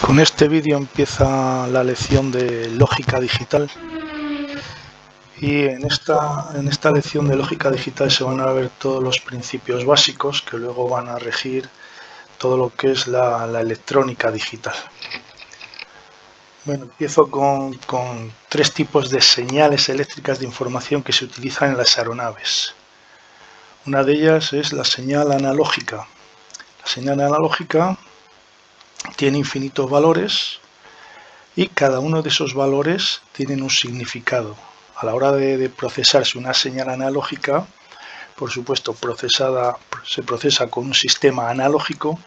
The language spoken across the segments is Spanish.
Con este vídeo empieza la lección de lógica digital y en esta lección de lógica digital se van a ver todos los principios básicos que luego van a regir todo lo que es la electrónica digital. Bueno, empiezo con tres tipos de señales eléctricas de información que se utilizan en las aeronaves. Una de ellas es la señal analógica. La señal analógica tiene infinitos valores y cada uno de esos valores tienen un significado. A la hora de procesarse una señal analógica, por supuesto se procesa con un sistema analógico,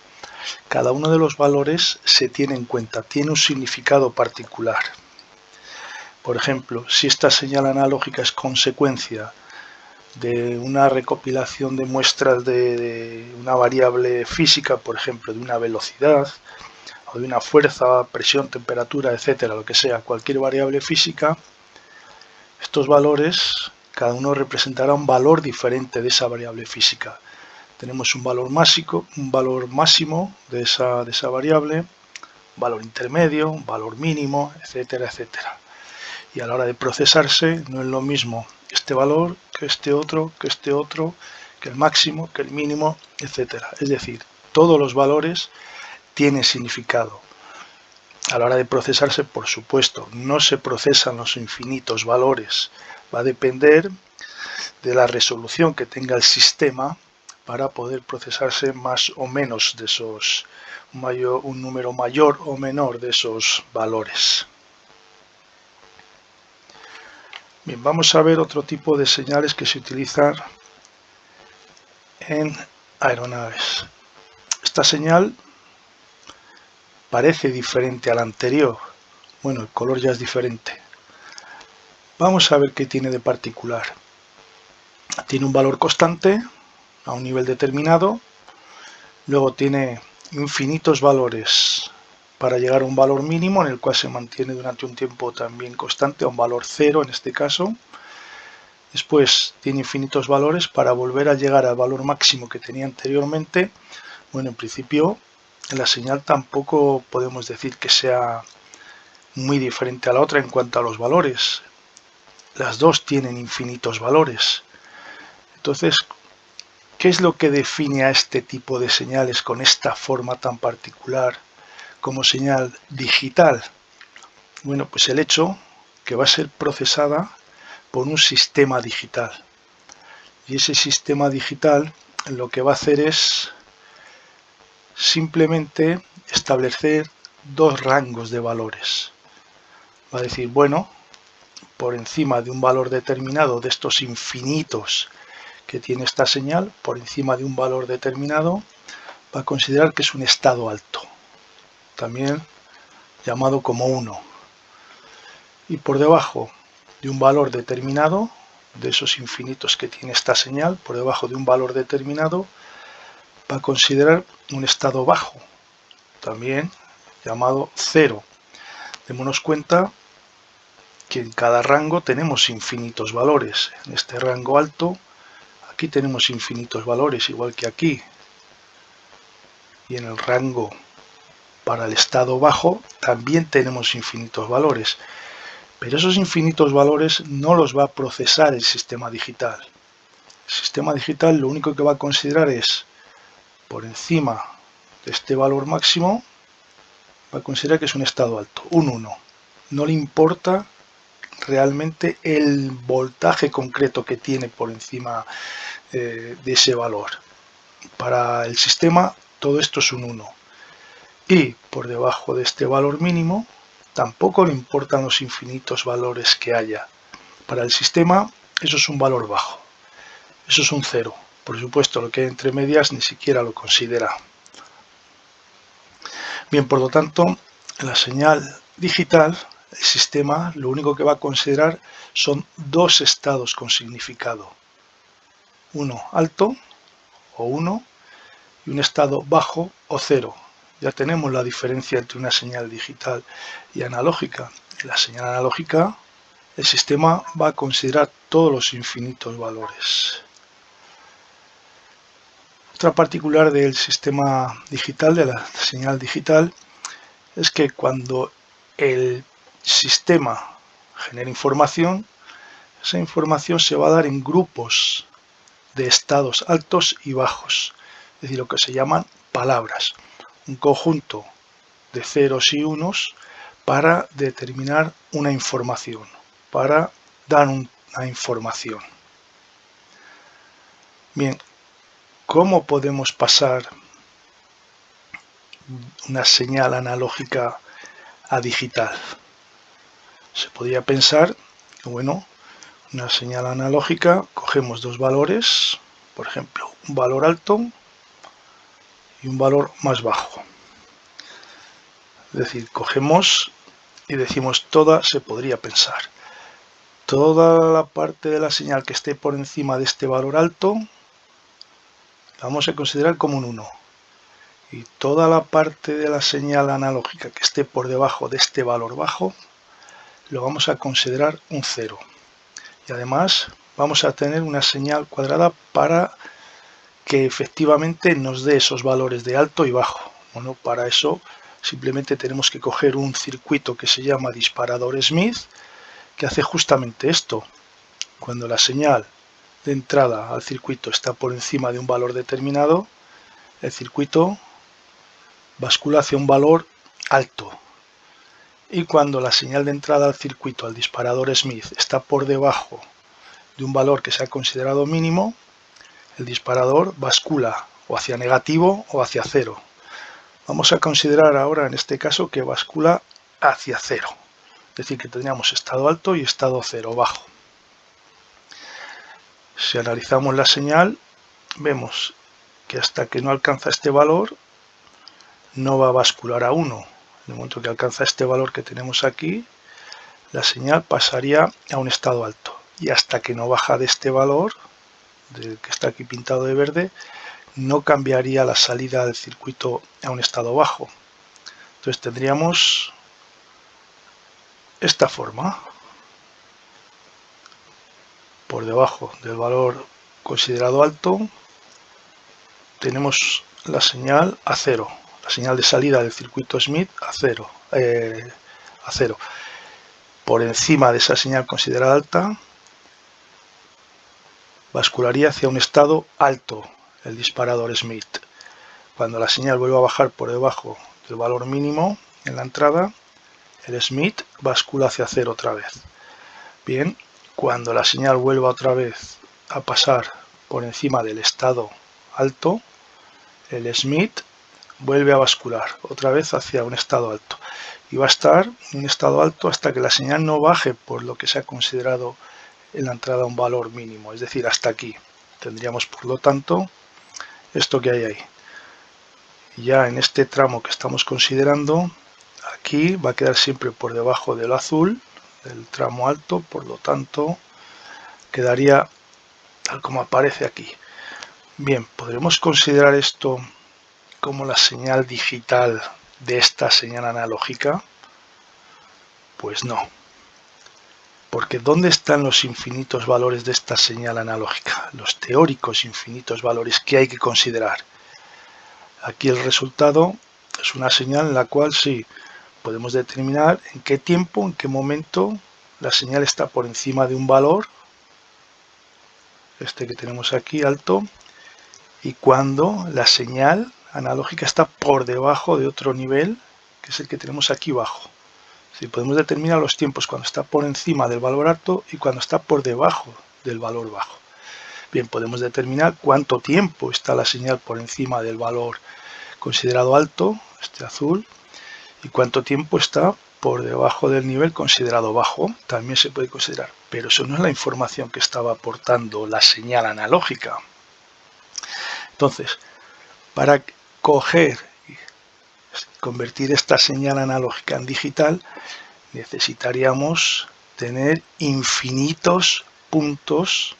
cada uno de los valores se tiene en cuenta, tiene un significado particular. Por ejemplo, si esta señal analógica es consecuencia de una recopilación de muestras de una variable física, por ejemplo, de una velocidad, o de una fuerza, presión, temperatura, etcétera, lo que sea, cualquier variable física, estos valores, cada uno representará un valor diferente de esa variable física. Tenemos un valor máximo de esa variable, un valor intermedio, un valor mínimo, etcétera, etcétera. Y a la hora de procesarse no es lo mismo este valor que este otro, que el máximo, que el mínimo, etcétera. Es decir, todos los valores tienen significado. A la hora de procesarse, por supuesto, no se procesan los infinitos valores. Va a depender de la resolución que tenga el sistema para poder procesarse más o menos de esos, un número mayor o menor de esos valores. Bien, vamos a ver otro tipo de señales que se utilizan en aeronaves. Esta señal parece diferente a la anterior. Bueno, el color ya es diferente. Vamos a ver qué tiene de particular. Tiene un valor constante a un nivel determinado, luego tiene infinitos valores para llegar a un valor mínimo en el cual se mantiene durante un tiempo también constante, a un valor cero en este caso. Después tiene infinitos valores para volver a llegar al valor máximo que tenía anteriormente. Bueno, en principio la señal tampoco podemos decir que sea muy diferente a la otra en cuanto a los valores. Las dos tienen infinitos valores. Entonces, ¿qué es lo que define a este tipo de señales con esta forma tan particular como señal digital? Bueno, pues el hecho que va a ser procesada por un sistema digital. Y ese sistema digital lo que va a hacer es simplemente establecer dos rangos de valores. Va a decir, bueno, por encima de un valor determinado de estos infinitos que tiene esta señal, por encima de un valor determinado, va a considerar que es un estado alto, también llamado como 1. Y por debajo de un valor determinado, de esos infinitos que tiene esta señal, por debajo de un valor determinado, va a considerar un estado bajo, también llamado 0. Démonos cuenta que en cada rango tenemos infinitos valores. En este rango alto, aquí tenemos infinitos valores, igual que aquí. Y en el rango para el estado bajo también tenemos infinitos valores. Pero esos infinitos valores no los va a procesar el sistema digital. El sistema digital lo único que va a considerar es, por encima de este valor máximo, va a considerar que es un estado alto, un 1. No le importa realmente el voltaje concreto que tiene por encima de ese valor. Para el sistema todo esto es un 1. Y por debajo de este valor mínimo tampoco le importan los infinitos valores que haya. Para el sistema eso es un valor bajo. Eso es un 0. Por supuesto, lo que hay entre medias ni siquiera lo considera. Bien, por lo tanto, la señal digital, el sistema, lo único que va a considerar son dos estados con significado. Uno alto, o 1, y un estado bajo, o 0. Ya tenemos la diferencia entre una señal digital y analógica. En la señal analógica, el sistema va a considerar todos los infinitos valores. Otra particular del sistema digital, de la señal digital, es que cuando el sistema genera información, esa información se va a dar en grupos de estados altos y bajos, es decir, lo que se llaman palabras, un conjunto de ceros y unos para determinar una información, para dar una información. Bien, ¿cómo podemos pasar una señal analógica a digital? Se podría pensar que, bueno, una señal analógica, cogemos dos valores, por ejemplo, un valor alto y un valor más bajo. Es decir, cogemos y decimos se podría pensar, toda la parte de la señal que esté por encima de este valor alto, la vamos a considerar como un 1. Y toda la parte de la señal analógica que esté por debajo de este valor bajo, lo vamos a considerar un 0. Y además vamos a tener una señal cuadrada para que efectivamente nos dé esos valores de alto y bajo. Bueno, para eso simplemente tenemos que coger un circuito que se llama disparador Smith, que hace justamente esto. Cuando la señal de entrada al circuito está por encima de un valor determinado, el circuito bascula hacia un valor alto. Y cuando la señal de entrada al circuito, al disparador Smith, está por debajo de un valor que se ha considerado mínimo, el disparador bascula o hacia negativo o hacia cero. Vamos a considerar ahora en este caso que bascula hacia cero. Es decir, que tendríamos estado alto y estado cero bajo. Si analizamos la señal, vemos que hasta que no alcanza este valor, no va a bascular a 1. En el momento que alcanza este valor que tenemos aquí, la señal pasaría a un estado alto. Y hasta que no baja de este valor, del que está aquí pintado de verde, no cambiaría la salida del circuito a un estado bajo. Entonces tendríamos esta forma. Por debajo del valor considerado alto, tenemos la señal a 0. La señal de salida del circuito Smith a 0. Por encima de esa señal considerada alta, bascularía hacia un estado alto el disparador Smith. Cuando la señal vuelva a bajar por debajo del valor mínimo en la entrada, el Smith bascula hacia 0 otra vez. Bien, cuando la señal vuelva otra vez a pasar por encima del estado alto, el Smith vuelve a bascular otra vez hacia un estado alto. Y va a estar en un estado alto hasta que la señal no baje por lo que se ha considerado en la entrada un valor mínimo, es decir, hasta aquí. Tendríamos, por lo tanto, esto que hay ahí. Ya en este tramo que estamos considerando, aquí va a quedar siempre por debajo del azul, del tramo alto, por lo tanto, quedaría tal como aparece aquí. Bien, ¿podremos considerar esto como la señal digital de esta señal analógica? Pues no. Porque ¿dónde están los infinitos valores de esta señal analógica? Los teóricos infinitos valores que hay que considerar. Aquí el resultado es una señal en la cual sí podemos determinar en qué tiempo, en qué momento la señal está por encima de un valor, este que tenemos aquí alto, y cuando la señal analógica está por debajo de otro nivel, que es el que tenemos aquí bajo. Sí, podemos determinar los tiempos cuando está por encima del valor alto y cuando está por debajo del valor bajo. Bien, podemos determinar cuánto tiempo está la señal por encima del valor considerado alto, este azul, y cuánto tiempo está por debajo del nivel considerado bajo, también se puede considerar. Pero eso no es la información que estaba aportando la señal analógica. Entonces, para convertir esta señal analógica en digital, necesitaríamos tener infinitos puntos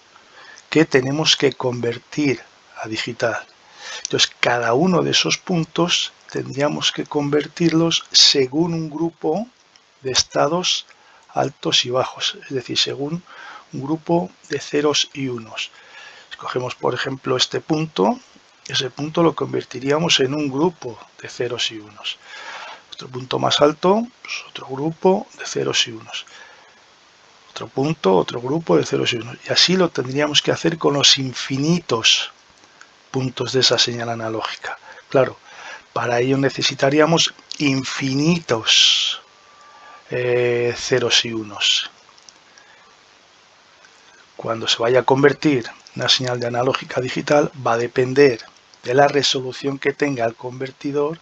que tenemos que convertir a digital. Entonces, cada uno de esos puntos tendríamos que convertirlos según un grupo de estados altos y bajos, es decir, según un grupo de ceros y unos. Escogemos, por ejemplo, este punto, ese punto lo convertiríamos en un grupo de ceros y unos. Otro punto más alto, pues otro grupo de ceros y unos. Otro punto, otro grupo de ceros y unos. Y así lo tendríamos que hacer con los infinitos puntos de esa señal analógica. Claro, para ello necesitaríamos infinitos ceros y unos. Cuando se vaya a convertir una señal de analógica a digital, va a depender de la resolución que tenga el convertidor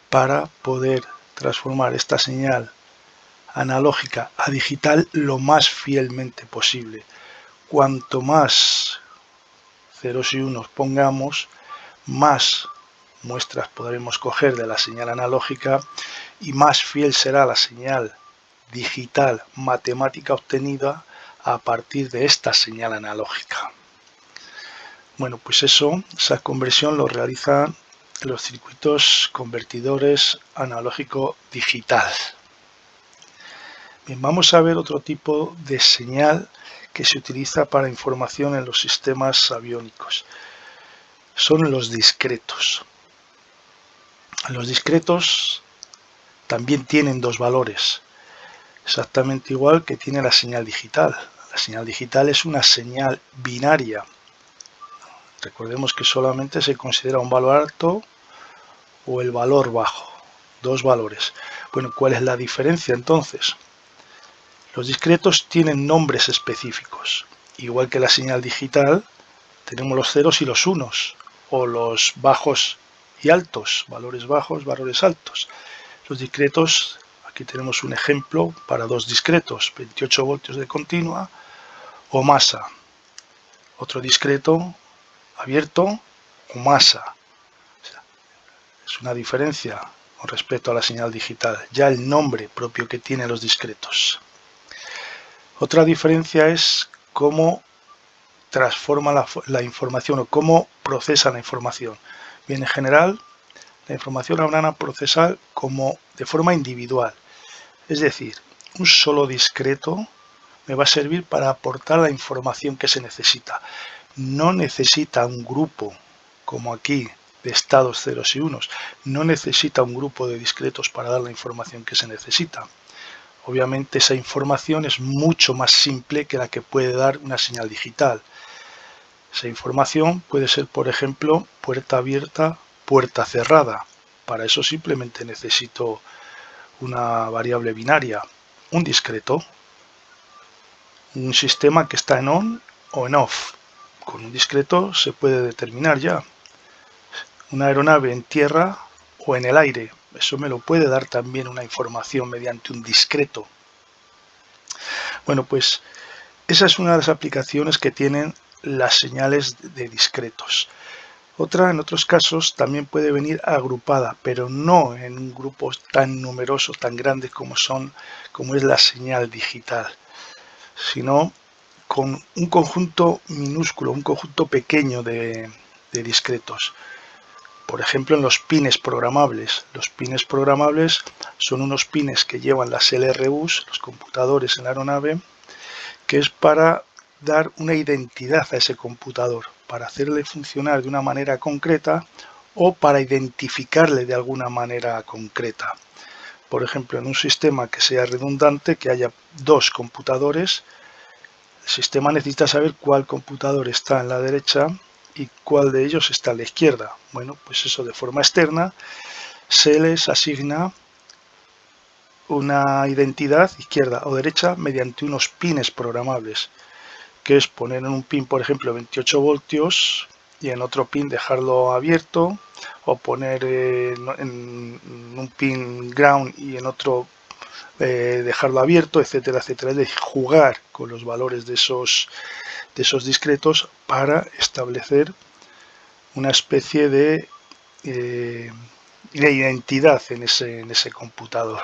para poder transformar esta señal analógica a digital lo más fielmente posible. Cuanto más ceros y unos pongamos, más muestras podremos coger de la señal analógica y más fiel será la señal digital matemática obtenida a partir de esta señal analógica. Bueno, pues esa conversión lo realizan los circuitos convertidores analógico-digital. Bien, vamos a ver otro tipo de señal que se utiliza para información en los sistemas aviónicos. Son los discretos. Los discretos también tienen dos valores, exactamente igual que tiene la señal digital. La señal digital es una señal binaria. Recordemos que solamente se considera un valor alto o el valor bajo, dos valores. Bueno, ¿cuál es la diferencia entonces? Los discretos tienen nombres específicos. Igual que la señal digital, tenemos los ceros y los unos, o los bajos y altos, valores bajos, valores altos. Los discretos, aquí tenemos un ejemplo para dos discretos, 28 voltios de continua o masa. Otro discreto abierto o masa. O sea, es una diferencia con respecto a la señal digital, ya el nombre propio que tienen los discretos. Otra diferencia es cómo transforma la información o cómo procesa la información. Bien, en general, la información la van a procesar como de forma individual. Es decir, un solo discreto me va a servir para aportar la información que se necesita. No necesita un grupo, como aquí, de estados ceros y unos. No necesita un grupo de discretos para dar la información que se necesita. Obviamente esa información es mucho más simple que la que puede dar una señal digital. Esa información puede ser, por ejemplo, puerta abierta, puerta cerrada. Para eso simplemente necesito una variable binaria, un discreto, un sistema que está en on o en off. Con un discreto se puede determinar ya una aeronave en tierra o en el aire. Eso me lo puede dar también una información mediante un discreto. Bueno, pues esa es una de las aplicaciones que tienen las señales de discretos. Otra, en otros casos, también puede venir agrupada, pero no en grupos tan numerosos, tan grandes como es la señal digital, sino con un conjunto minúsculo, un conjunto pequeño de discretos. Por ejemplo, en los pines programables. Los pines programables son unos pines que llevan las LRUs, los computadores en la aeronave, que es para dar una identidad a ese computador, para hacerle funcionar de una manera concreta o para identificarle de alguna manera concreta. Por ejemplo, en un sistema que sea redundante, que haya dos computadores, el sistema necesita saber cuál computador está en la derecha y cuál de ellos está a la izquierda. Bueno, pues eso de forma externa se les asigna una identidad izquierda o derecha mediante unos pines programables, que es poner en un pin, por ejemplo, 28 voltios y en otro pin dejarlo abierto, o poner en un pin ground y en otro dejarlo abierto, etcétera, etcétera. Es decir, jugar con los valores de esos discretos para establecer una especie de identidad en ese computador.